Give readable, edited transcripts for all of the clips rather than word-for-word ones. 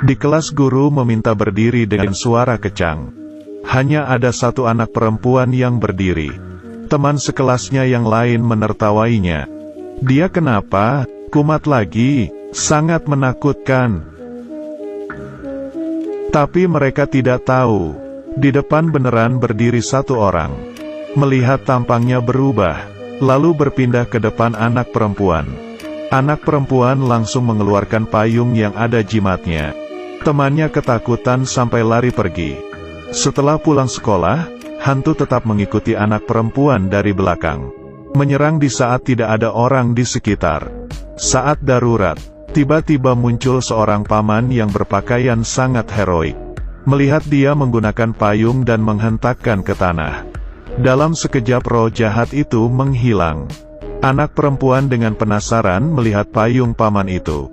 Di kelas guru meminta berdiri dengan suara kencang. Hanya ada satu anak perempuan yang berdiri. Teman sekelasnya yang lain menertawainya. Dia kenapa? Kumat lagi, sangat menakutkan. Tapi mereka tidak tahu. Di depan beneran berdiri satu orang. Melihat tampangnya berubah, lalu berpindah ke depan anak perempuan. Anak perempuan langsung mengeluarkan payung yang ada jimatnya. Temannya ketakutan sampai lari pergi. Setelah pulang sekolah, hantu tetap mengikuti anak perempuan dari belakang. Menyerang di saat tidak ada orang di sekitar. Saat darurat, tiba-tiba muncul seorang paman yang berpakaian sangat heroik. Melihat dia menggunakan payung dan menghentakkan ke tanah. Dalam sekejap roh jahat itu menghilang. Anak perempuan dengan penasaran melihat payung paman itu.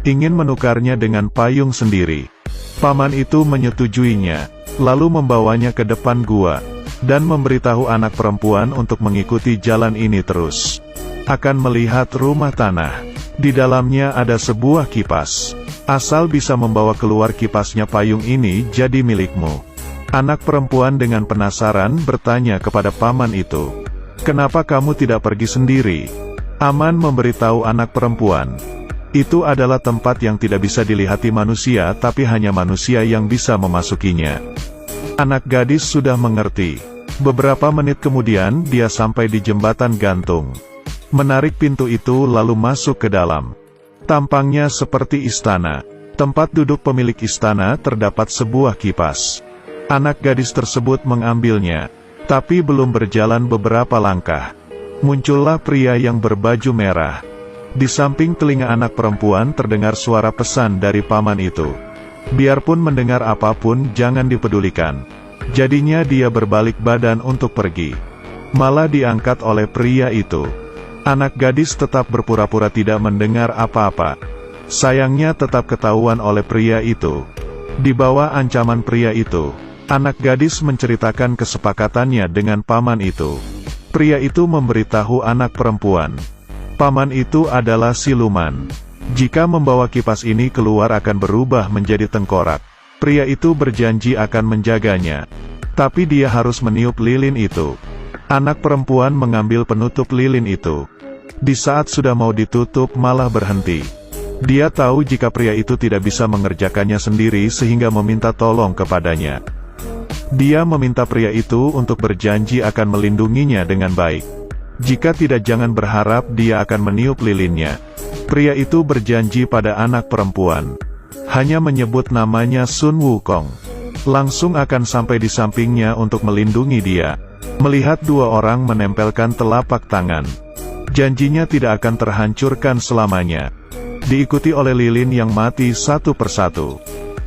Ingin menukarnya dengan payung sendiri. Paman itu menyetujuinya, lalu membawanya ke depan gua, dan memberitahu anak perempuan untuk mengikuti jalan ini terus. Akan melihat rumah tanah. Di dalamnya ada sebuah kipas. Asal bisa membawa keluar kipasnya payung ini jadi milikmu. Anak perempuan dengan penasaran bertanya kepada paman itu. Kenapa kamu tidak pergi sendiri? Aman memberitahu anak perempuan. Itu adalah tempat yang tidak bisa dilihati manusia tapi hanya manusia yang bisa memasukinya. Anak gadis sudah mengerti. Beberapa menit kemudian dia sampai di jembatan gantung. Menarik pintu itu lalu masuk ke dalam. Tampangnya seperti istana. Tempat duduk pemilik istana terdapat sebuah kipas. Anak gadis tersebut mengambilnya. Tapi belum berjalan beberapa langkah. Muncullah pria yang berbaju merah. Di samping telinga anak perempuan terdengar suara pesan dari paman itu. Biarpun mendengar apapun jangan dipedulikan. Jadinya dia berbalik badan untuk pergi. Malah diangkat oleh pria itu. Anak gadis tetap berpura-pura tidak mendengar apa-apa. Sayangnya tetap ketahuan oleh pria itu. Di bawah ancaman pria itu, anak gadis menceritakan kesepakatannya dengan paman itu. Pria itu memberitahu anak perempuan. Paman itu adalah siluman. Jika membawa kipas ini keluar akan berubah menjadi tengkorak. Pria itu berjanji akan menjaganya. Tapi dia harus meniup lilin itu. Anak perempuan mengambil penutup lilin itu. Di saat sudah mau ditutup malah berhenti. Dia tahu jika pria itu tidak bisa mengerjakannya sendiri sehingga meminta tolong kepadanya. Dia meminta pria itu untuk berjanji akan melindunginya dengan baik. Jika tidak jangan berharap dia akan meniup lilinnya. Pria itu berjanji pada anak perempuan. Hanya menyebut namanya Sun Wukong. Langsung akan sampai di sampingnya untuk melindungi dia. Melihat dua orang menempelkan telapak tangan. Janjinya tidak akan terhancurkan selamanya. Diikuti oleh lilin yang mati satu persatu.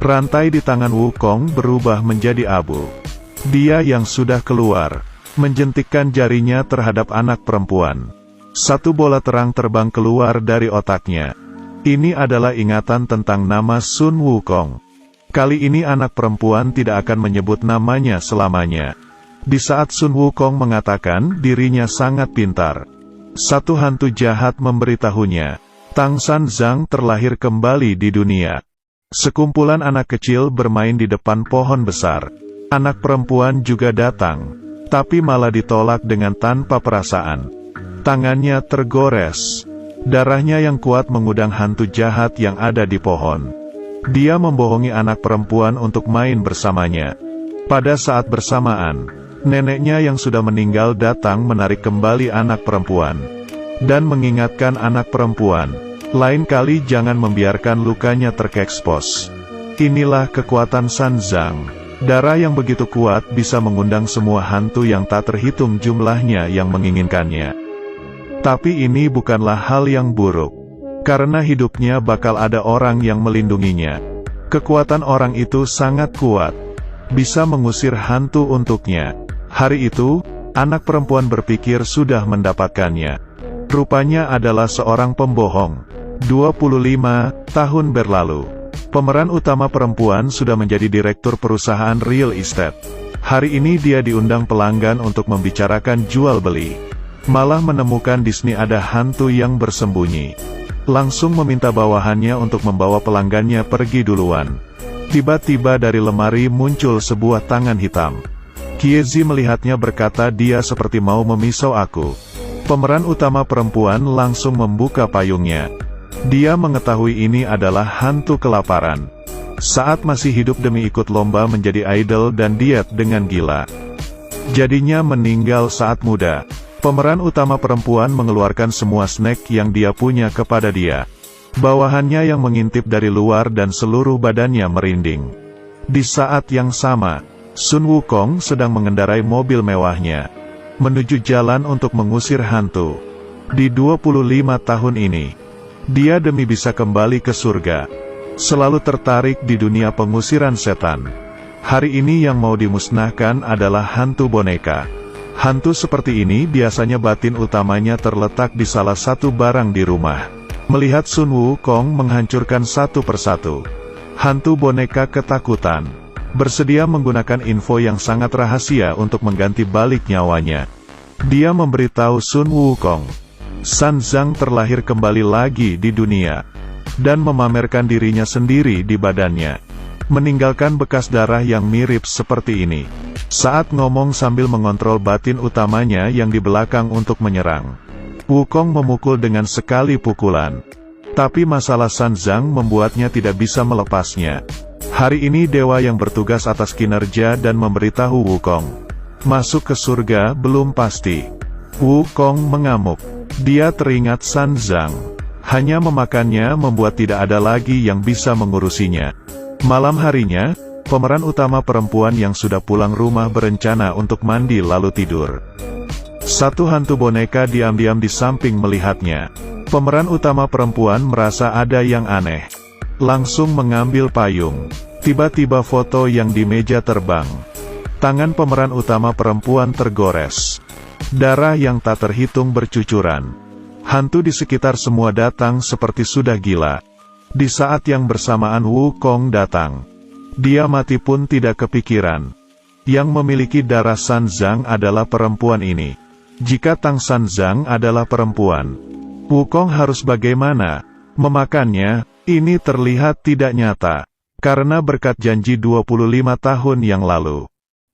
Rantai di tangan Wukong berubah menjadi abu. Dia yang sudah keluar menjentikkan jarinya terhadap anak perempuan. Satu bola terang terbang keluar dari otaknya. Ini adalah ingatan tentang nama Sun Wukong. Kali ini anak perempuan tidak akan menyebut namanya selamanya. Di saat Sun Wukong mengatakan dirinya sangat pintar, satu hantu jahat memberitahunya, Tang San Zhang terlahir kembali di dunia. Sekumpulan anak kecil bermain di depan pohon besar. Anak perempuan juga datang. Tapi malah ditolak dengan tanpa perasaan. Tangannya tergores. Darahnya yang kuat mengundang hantu jahat yang ada di pohon. Dia membohongi anak perempuan untuk main bersamanya. Pada saat bersamaan, neneknya yang sudah meninggal datang menarik kembali anak perempuan. Dan mengingatkan anak perempuan, lain kali jangan membiarkan lukanya terkekspos. Inilah kekuatan San Zhang. Darah yang begitu kuat bisa mengundang semua hantu yang tak terhitung jumlahnya yang menginginkannya. Tapi ini bukanlah hal yang buruk. Karena hidupnya bakal ada orang yang melindunginya. Kekuatan orang itu sangat kuat. Bisa mengusir hantu untuknya. Hari itu, anak perempuan berpikir sudah mendapatkannya. Rupanya adalah seorang pembohong. 25 tahun berlalu. Pemeran utama perempuan sudah menjadi direktur perusahaan real estate. Hari ini dia diundang pelanggan untuk membicarakan jual beli. Malah menemukan di sini ada hantu yang bersembunyi. Langsung meminta bawahannya untuk membawa pelanggannya pergi duluan. Tiba-tiba dari lemari muncul sebuah tangan hitam. Kyeji melihatnya berkata, dia seperti mau memisau aku. Pemeran utama perempuan langsung membuka payungnya. Dia mengetahui ini adalah hantu kelaparan. Saat masih hidup demi ikut lomba menjadi idol dan diet dengan gila. Jadinya meninggal saat muda. Pemeran utama perempuan mengeluarkan semua snack yang dia punya kepada dia. Bawahannya yang mengintip dari luar dan seluruh badannya merinding. Di saat yang sama, Sun Wukong sedang mengendarai mobil mewahnya, menuju jalan untuk mengusir hantu. Di 25 tahun ini, dia demi bisa kembali ke surga, selalu tertarik di dunia pengusiran setan. Hari ini yang mau dimusnahkan adalah hantu boneka. Hantu seperti ini biasanya batin utamanya terletak di salah satu barang di rumah. Melihat Sun Wukong menghancurkan satu persatu, hantu boneka ketakutan, bersedia menggunakan info yang sangat rahasia untuk mengganti balik nyawanya. Dia memberitahu Sun Wukong, San Zhang terlahir kembali lagi di dunia, dan memamerkan dirinya sendiri di badannya, meninggalkan bekas darah yang mirip seperti ini. Saat ngomong sambil mengontrol batin utamanya yang di belakang untuk menyerang, Wukong memukul dengan sekali pukulan. Tapi masalah San Zhang membuatnya tidak bisa melepasnya. Hari ini dewa yang bertugas atas kinerja dan memberitahu Wukong, masuk ke surga belum pasti. Wukong mengamuk. Dia teringat San Zhang. Hanya memakannya membuat tidak ada lagi yang bisa mengurusinya. Malam harinya, pemeran utama perempuan yang sudah pulang rumah berencana untuk mandi lalu tidur. Satu hantu boneka diam-diam di samping melihatnya. Pemeran utama perempuan merasa ada yang aneh. Langsung mengambil payung. Tiba-tiba foto yang di meja terbang. Tangan pemeran utama perempuan tergores. Darah yang tak terhitung bercucuran. Hantu di sekitar semua datang seperti sudah gila. Di saat yang bersamaan Wukong datang. Dia mati pun tidak kepikiran. Yang memiliki darah San Zhang adalah perempuan ini. Jika Tang San Zhang adalah perempuan, Wukong harus bagaimana? Memakannya, ini terlihat tidak nyata. Karena berkat janji 25 tahun yang lalu.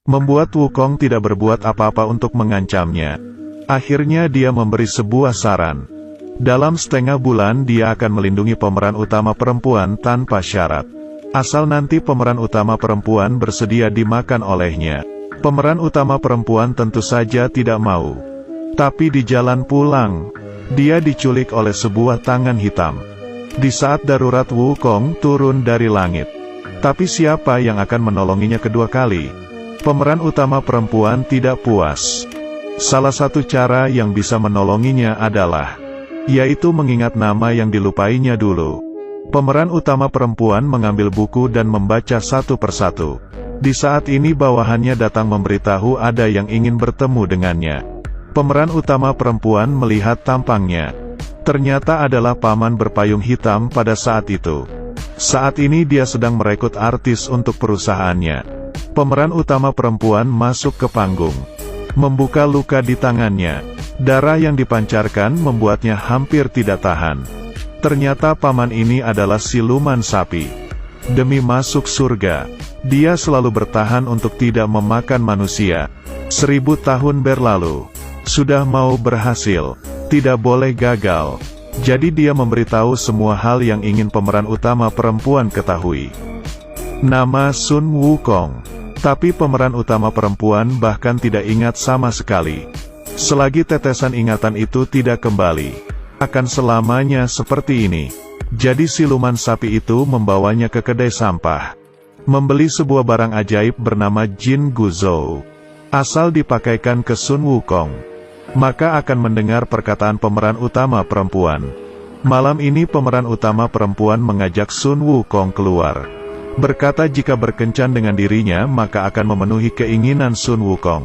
Membuat Wukong tidak berbuat apa-apa untuk mengancamnya. Akhirnya dia memberi sebuah saran. Dalam setengah bulan dia akan melindungi pemeran utama perempuan tanpa syarat. Asal nanti pemeran utama perempuan bersedia dimakan olehnya. Pemeran utama perempuan tentu saja tidak mau. Tapi di jalan pulang, dia diculik oleh sebuah tangan hitam. Di saat darurat Wukong turun dari langit. Tapi siapa yang akan menolonginya kedua kali? Pemeran utama perempuan tidak puas. Salah satu cara yang bisa menolonginya adalah, yaitu mengingat nama yang dilupainya dulu. Pemeran utama perempuan mengambil buku dan membaca satu persatu. Di saat ini bawahannya datang memberitahu ada yang ingin bertemu dengannya. Pemeran utama perempuan melihat tampangnya. Ternyata adalah paman berpayung hitam pada saat itu. Saat ini dia sedang merekrut artis untuk perusahaannya. Pemeran utama perempuan masuk ke panggung. Membuka luka di tangannya. Darah yang dipancarkan membuatnya hampir tidak tahan. Ternyata paman ini adalah siluman sapi. Demi masuk surga, dia selalu bertahan untuk tidak memakan manusia. 1000 tahun berlalu. Sudah mau berhasil. Tidak boleh gagal. Jadi dia memberitahu semua hal yang ingin pemeran utama perempuan ketahui. Nama Sun Wukong. Tapi pemeran utama perempuan bahkan tidak ingat sama sekali. Selagi tetesan ingatan itu tidak kembali, akan selamanya seperti ini. Jadi siluman sapi itu membawanya ke kedai sampah. Membeli sebuah barang ajaib bernama Jin Guzhou. Asal dipakaikan ke Sun Wukong, maka akan mendengar perkataan pemeran utama perempuan. Malam ini pemeran utama perempuan mengajak Sun Wukong keluar. Berkata jika berkencan dengan dirinya maka akan memenuhi keinginan Sun Wukong.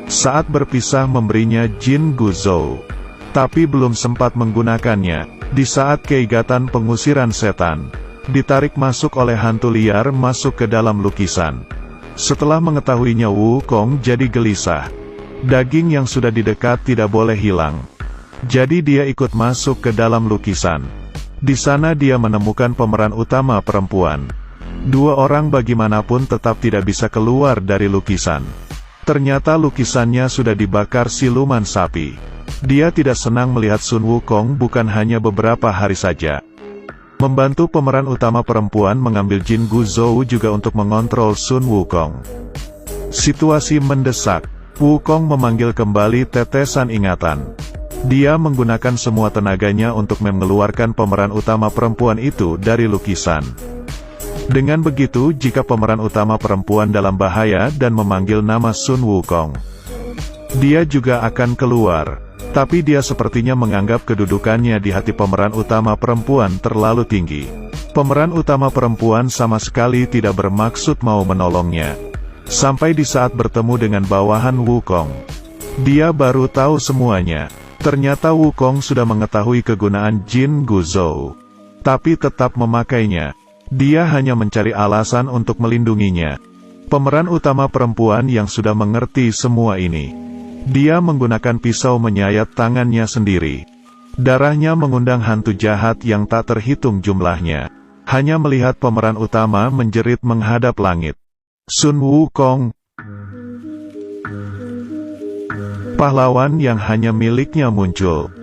Saat berpisah memberinya Jin Guzhou. Tapi belum sempat menggunakannya. Di saat keigatan pengusiran setan, ditarik masuk oleh hantu liar masuk ke dalam lukisan. Setelah mengetahuinya Wukong jadi gelisah. Daging yang sudah didekat tidak boleh hilang. Jadi dia ikut masuk ke dalam lukisan. Di sana dia menemukan pemeran utama perempuan. Dua orang bagaimanapun tetap tidak bisa keluar dari lukisan. Ternyata lukisannya sudah dibakar siluman sapi. Dia tidak senang melihat Sun Wukong bukan hanya beberapa hari saja. Membantu pemeran utama perempuan mengambil Jin Guzhou juga untuk mengontrol Sun Wukong. Situasi mendesak. Wukong memanggil kembali tetesan ingatan. Dia menggunakan semua tenaganya untuk mengeluarkan pemeran utama perempuan itu dari lukisan. Dengan begitu, jika pemeran utama perempuan dalam bahaya dan memanggil nama Sun Wukong, dia juga akan keluar. Tapi dia sepertinya menganggap kedudukannya di hati pemeran utama perempuan terlalu tinggi. Pemeran utama perempuan sama sekali tidak bermaksud mau menolongnya. Sampai di saat bertemu dengan bawahan Wukong, dia baru tahu semuanya. Ternyata Wukong sudah mengetahui kegunaan Jin Guzhou, tapi tetap memakainya. Dia hanya mencari alasan untuk melindunginya. Pemeran utama perempuan yang sudah mengerti semua ini. Dia menggunakan pisau menyayat tangannya sendiri. Darahnya mengundang hantu jahat yang tak terhitung jumlahnya. Hanya melihat pemeran utama menjerit menghadap langit. Sun Wukong, pahlawan yang hanya miliknya muncul.